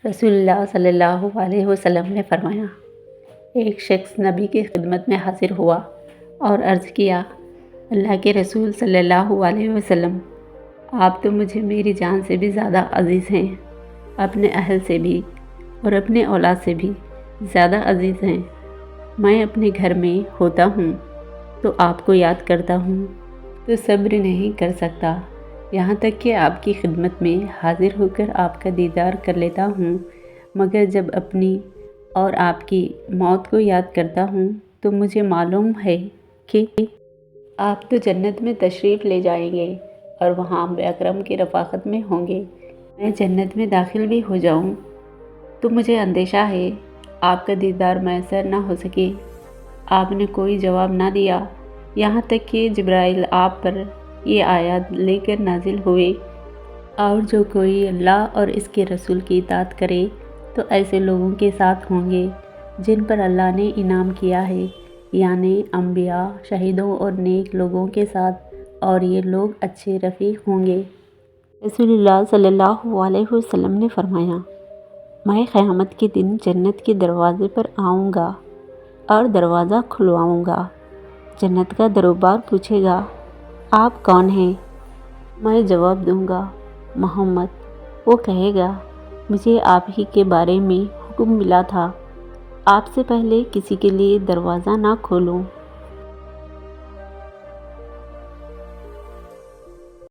رسول اللہ صلی اللہ علیہ وسلم نے فرمایا، ایک شخص نبی کی خدمت میں حاضر ہوا اور عرض کیا، اللہ کے رسول صلی اللہ علیہ وسلم، آپ تو مجھے میری جان سے بھی زیادہ عزیز ہیں، اپنے اہل سے بھی اور اپنے اولاد سے بھی زیادہ عزیز ہیں۔ میں اپنے گھر میں ہوتا ہوں تو آپ کو یاد کرتا ہوں تو صبر نہیں کر سکتا، یہاں تک کہ آپ کی خدمت میں حاضر ہو کر آپ کا دیدار کر لیتا ہوں، مگر جب اپنی اور آپ کی موت کو یاد کرتا ہوں تو مجھے معلوم ہے کہ آپ تو جنت میں تشریف لے جائیں گے اور وہاں انبیاء اکرم کی رفاقت میں ہوں گے۔ میں جنت میں داخل بھی ہو جاؤں تو مجھے اندیشہ ہے آپ کا دیدار میسر نہ ہو سکے۔ آپ نے کوئی جواب نہ دیا، یہاں تک کہ جبرائیل آپ پر یہ آیات لے کر نازل ہوئے، اور جو کوئی اللہ اور اس کے رسول کی اطاعت کرے تو ایسے لوگوں کے ساتھ ہوں گے جن پر اللہ نے انعام کیا ہے، یعنی انبیاء، شہیدوں اور نیک لوگوں کے ساتھ، اور یہ لوگ اچھے رفیق ہوں گے۔ رسول اللہ صلی اللہ علیہ وسلم نے فرمایا، میں قیامت کے دن جنت کے دروازے پر آؤں گا اور دروازہ کھلواؤں گا۔ جنت کا دروبار پوچھے گا، آپ کون ہیں؟ میں جواب دوں گا، محمد۔ وہ کہے گا، مجھے آپ ہی کے بارے میں حکم ملا تھا، آپ سے پہلے کسی کے لیے دروازہ نہ کھولوں۔